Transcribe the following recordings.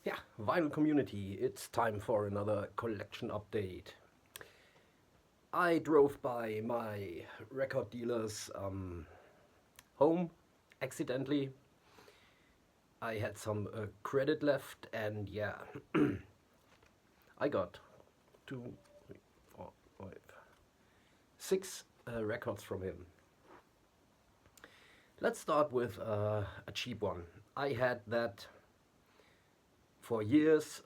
Yeah, vinyl community, it's time for another collection update. I drove by my record dealer's home accidentally. I had some credit left, and yeah, I got two, three, four, five, six records from him. Let's start with a cheap one. I had that for years.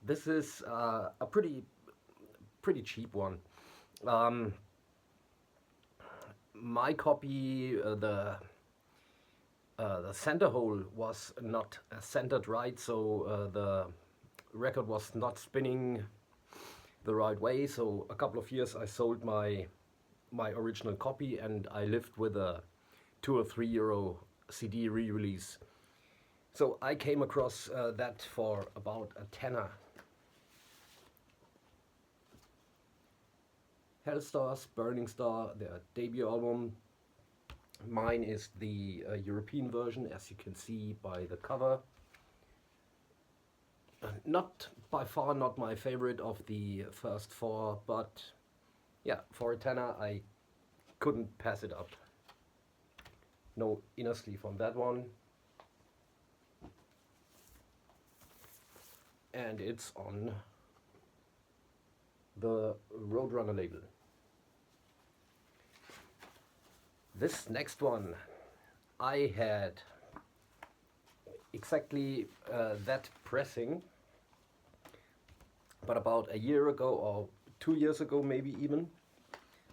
This is a pretty cheap one. Um, my copy, the center hole was not centered right, so the record was not spinning the right way. So a couple of years I sold my original copy, and I lived with a €2 or €3 CD re-release. So I came across that for about a tenner. Helstar's Burning Star, their debut album. Mine is the European version, as you can see by the cover. Not by far not my favorite of the first four, but yeah, for a tenner I couldn't pass it up. No inner sleeve on that one. And it's on the Roadrunner label. This next one, I had exactly that pressing, but about a year ago or 2 years ago maybe even,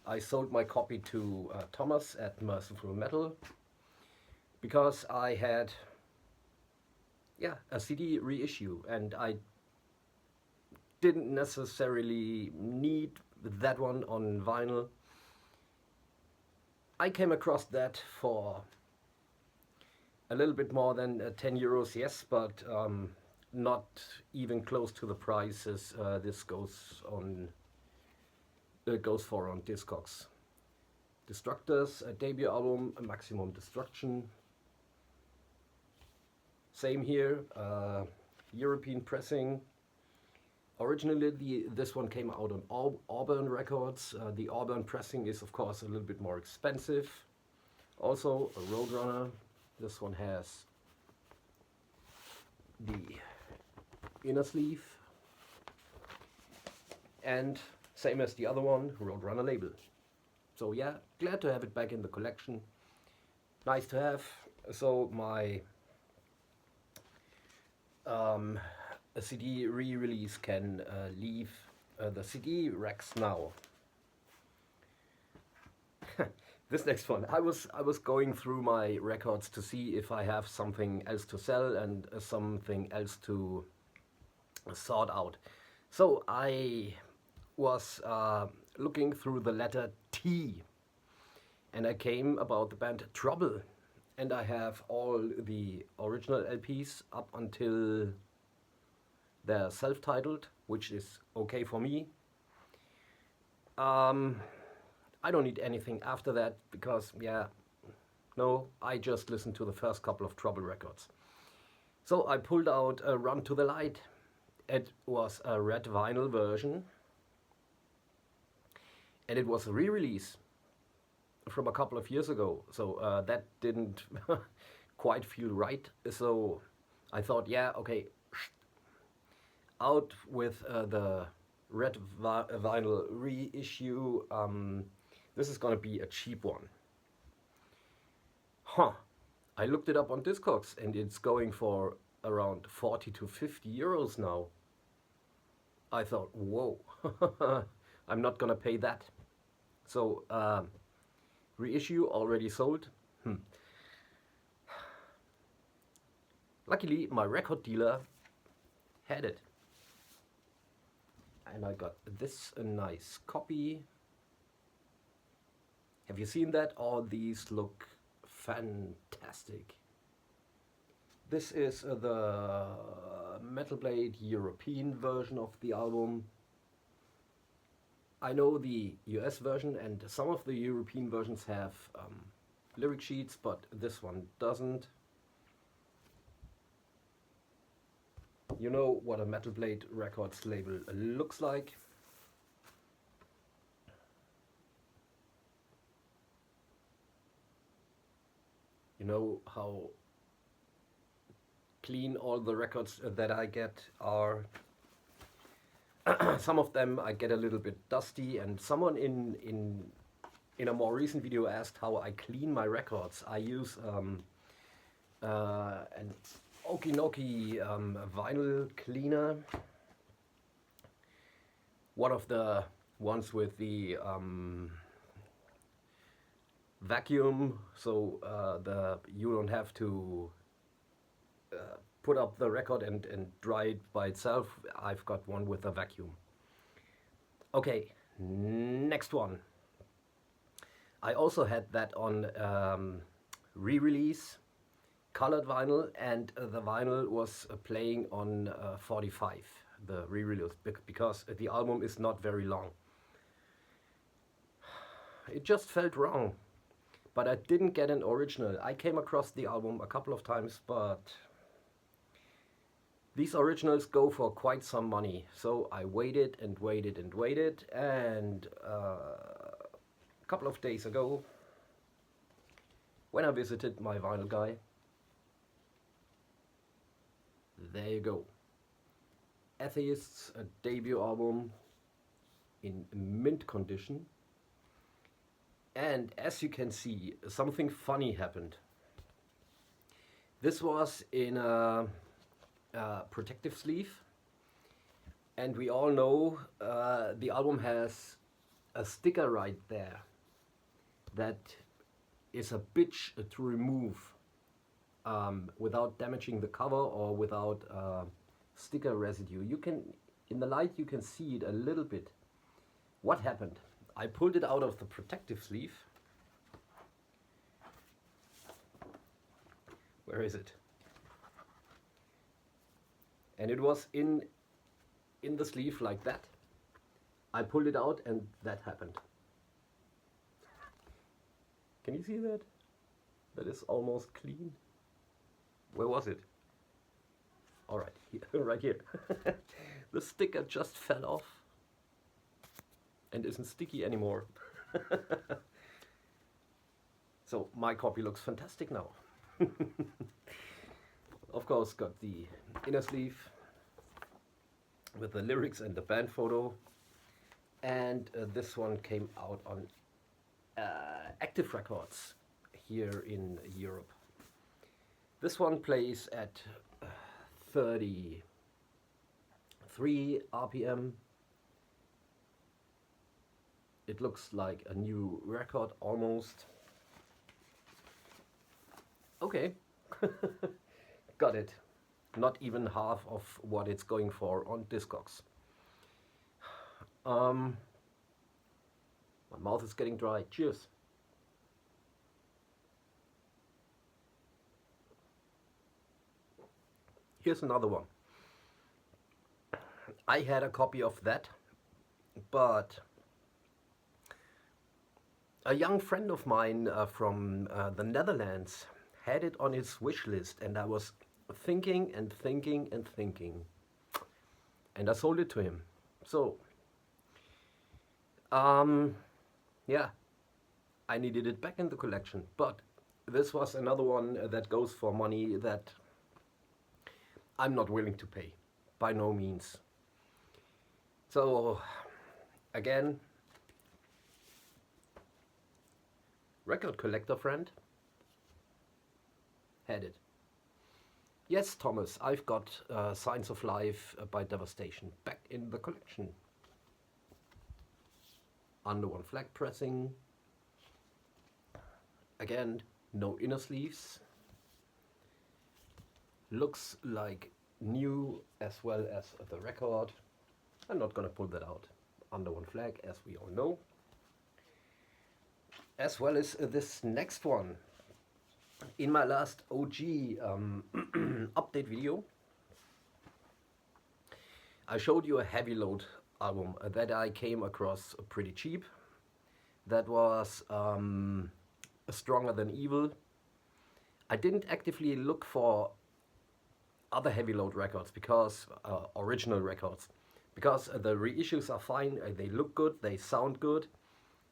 I sold my copy to Thomas at Merciful Metal because I had a CD reissue, and I didn't necessarily need that one on vinyl. I came across that for a little bit more than €10, yes, but not even close to the prices this goes for on Discogs. Destructors debut album, Maximum Destruction. Same here, European pressing. Originally, this one came out on Auburn Records. The Auburn pressing is, of course, a little bit more expensive. Also, a Roadrunner. This one has the inner sleeve. And same as the other one, Roadrunner label. So yeah, glad to have it back in the collection. Nice to have. So my a CD re-release can leave the CD racks now. This next one, I was going through my records to see if I have something else to sell and something else to sort out. So I was looking through the letter T, and I came about the band Trouble, and I have all the original LPs up until they're self-titled, which is okay for me. I don't need anything after that because, I just listened to the first couple of Trouble records. So I pulled out a Run to the Light. It was a red vinyl version, and it was a re-release from a couple of years ago. So that didn't quite feel right. So I thought, okay, out with the red vinyl reissue. This is gonna be a cheap one. I looked it up on Discogs, and it's going for around 40 to 50 euros now. I thought, whoa, I'm not gonna pay that. So reissue already sold. Luckily, my record dealer had it, and I got this a nice copy. Have you seen that? All these look fantastic. This is the Metal Blade European version of the album. I know the US version, and some of the European versions have lyric sheets, but this one doesn't. You know what a Metal Blade Records label looks like. You know how clean all the records that I get are. Some of them I get a little bit dusty, and someone in a more recent video asked how I clean my records. I use an Okinoki vinyl cleaner, one of the ones with the vacuum, so you don't have to put up the record and dry it by itself. I've got one with a vacuum. Okay, next one. I also had that on re-release, colored vinyl, and the vinyl was playing on 45, the re-release, because the album is not very long. It just felt wrong, but I didn't get an original. I came across the album a couple of times, but these originals go for quite some money. So I waited and waited and waited, and a couple of days ago, when I visited my vinyl guy, there you go. Atheist's debut album in mint condition. And as you can see, something funny happened. This was in a protective sleeve, and we all know the album has a sticker right there that is a bitch to remove without damaging the cover or without sticker residue. You can, in the light you can see it a little bit. What happened? I pulled it out of the protective sleeve. Where is it? And it was in the sleeve like that. I pulled it out and that happened. Can you see that? That is almost clean. Where was it? All right, right here. The sticker just fell off and isn't sticky anymore. So my copy looks fantastic now. Of course, got the inner sleeve with the lyrics and the band photo, and this one came out on Active Records here in Europe. This one plays at 33 RPM. It looks like a new record almost. Okay, got it. Not even half of what it's going for on Discogs. My mouth is getting dry. Cheers. Here's another one. I had a copy of that, but a young friend of mine from the Netherlands had it on his wish list, and I was thinking and thinking and thinking, and I sold it to him. So yeah, I needed it back in the collection, but this was another one that goes for money that I'm not willing to pay, by no means. So again, record collector friend had it. Yes, Thomas, I've got Signs of Life by Devastation back in the collection. Under one flag pressing. Again, no inner sleeves. Looks like new as well as the record. I'm not gonna pull that out. Under one flag, as we all know. As well as this next one. In my last OG update video, I showed you a heavy load album that I came across pretty cheap. That was Stronger Than Evil. I didn't actively look for other heavy load records, because original records, because the reissues are fine, they look good, they sound good.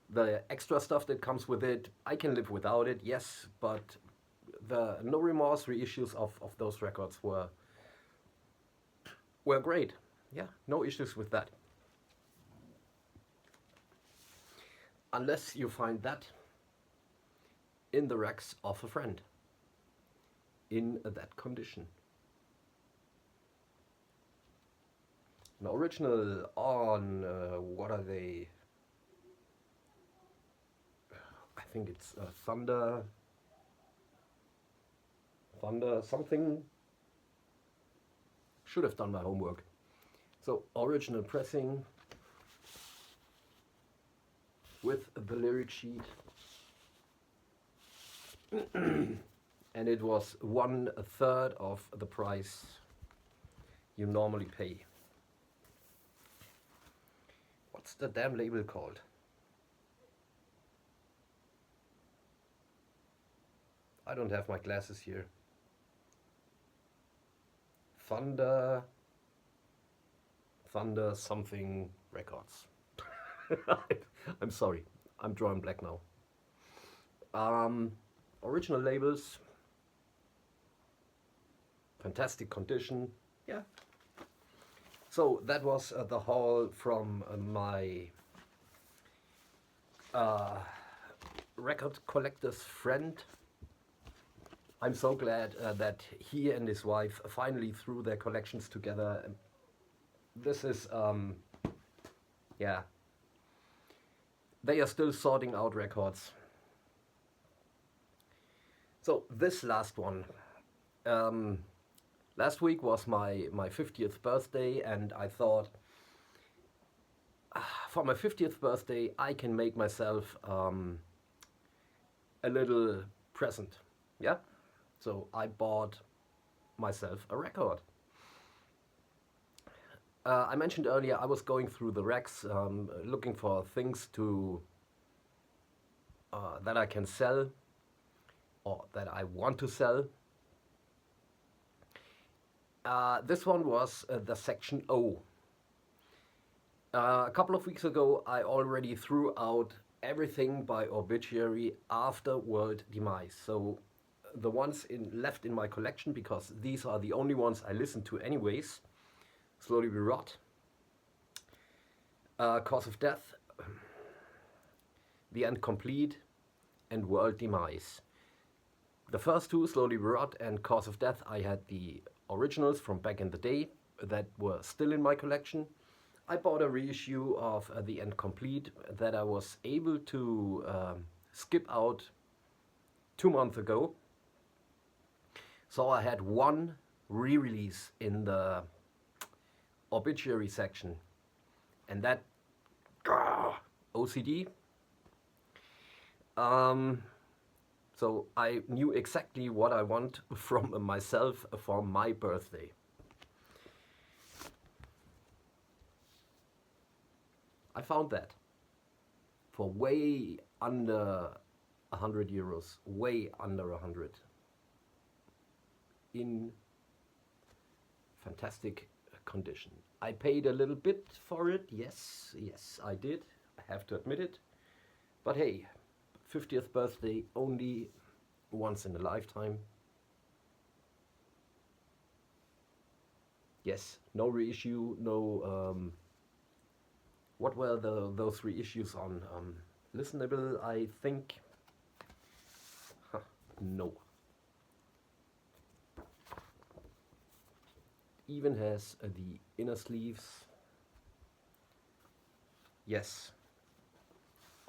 The extra stuff that comes with it, I can live without it, yes, but the No Remorse reissues of those records were great. Yeah, no issues with that. Unless you find that in the racks of a friend, in that condition. An original on, what are they? I think it's Thunder something. Should have done my homework. So original pressing with the lyric sheet. And it was 1/3 of the price you normally pay. What's the damn label called? I don't have my glasses here. Thunder something records. I'm sorry, I'm drawing black now. Original labels, fantastic condition. Yeah. So that was the haul from my record collector's friend. I'm so glad that he and his wife finally threw their collections together. This is, yeah, they are still sorting out records. So this last one, last week was my 50th birthday, and I thought, for my 50th birthday I can make myself a little present. Yeah, so I bought myself a record. I mentioned earlier I was going through the racks, looking for things to that I can sell, or that I want to sell. This one was the section O. A couple of weeks ago I already threw out everything by Obituary after World Demise. So the ones left in my collection, because these are the only ones I listen to anyways: Slowly We Rot, Cause of Death, The End Complete, and World Demise. The first two, Slowly We Rot and Cause of Death, I had the originals from back in the day that were still in my collection. I bought a reissue of The End Complete that I was able to skip out 2 months ago. So I had one re-release in the Obituary section, and that OCD. So I knew exactly what I want from myself for my birthday. I found that for way under 100 euros, way under 100, in fantastic condition. I paid a little bit for it, yes, I did, I have to admit it. But hey, 50th birthday, only once in a lifetime. Yes, no reissue, no, what were those reissues on? Listenable, I think. No. Even has the inner sleeves. Yes.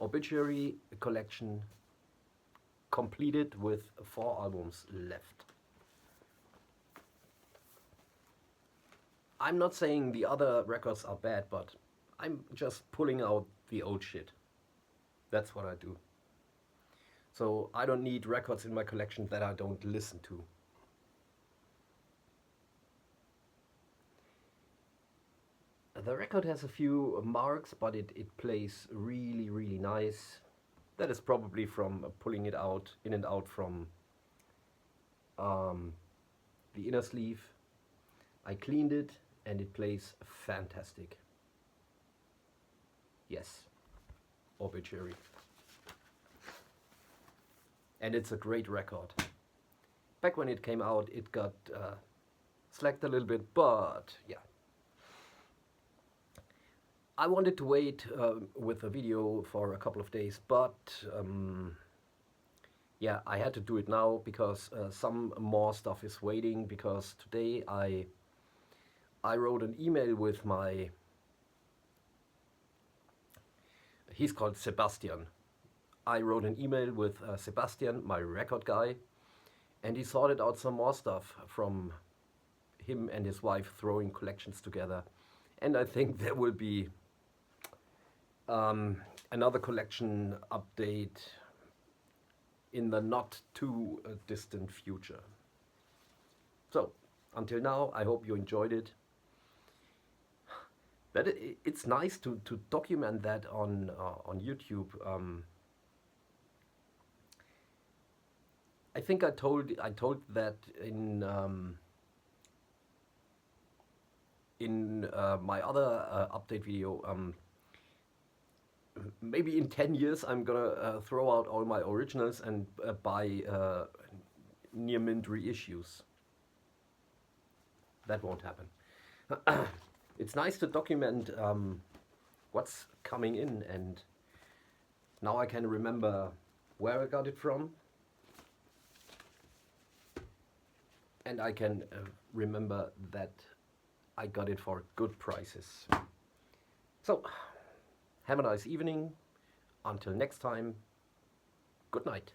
Obituary collection completed with 4 albums left. I'm not saying the other records are bad, but I'm just pulling out the old shit. That's what I do. So I don't need records in my collection that I don't listen to. The record has a few marks, but it plays really, really nice. That is probably from pulling it out, in and out from the inner sleeve. I cleaned it and it plays fantastic. Yes, Obituary. And it's a great record. Back when it came out, it got slacked a little bit, but yeah. I wanted to wait with the video for a couple of days, but yeah, I had to do it now because some more stuff is waiting. Because today I wrote an email with my. He's called Sebastian. I wrote an email with Sebastian, my record guy, and he sorted out some more stuff from him and his wife throwing collections together. And I think there will be another collection update in the not too distant future. So, until now, I hope you enjoyed it. But it's nice to document that on YouTube. I think I told that in my other update video. Maybe in 10 years I'm gonna throw out all my originals and buy near mint reissues. That won't happen. It's nice to document what's coming in, and now I can remember where I got it from, and I can remember that I got it for good prices. So, have a nice evening. Until next time, good night.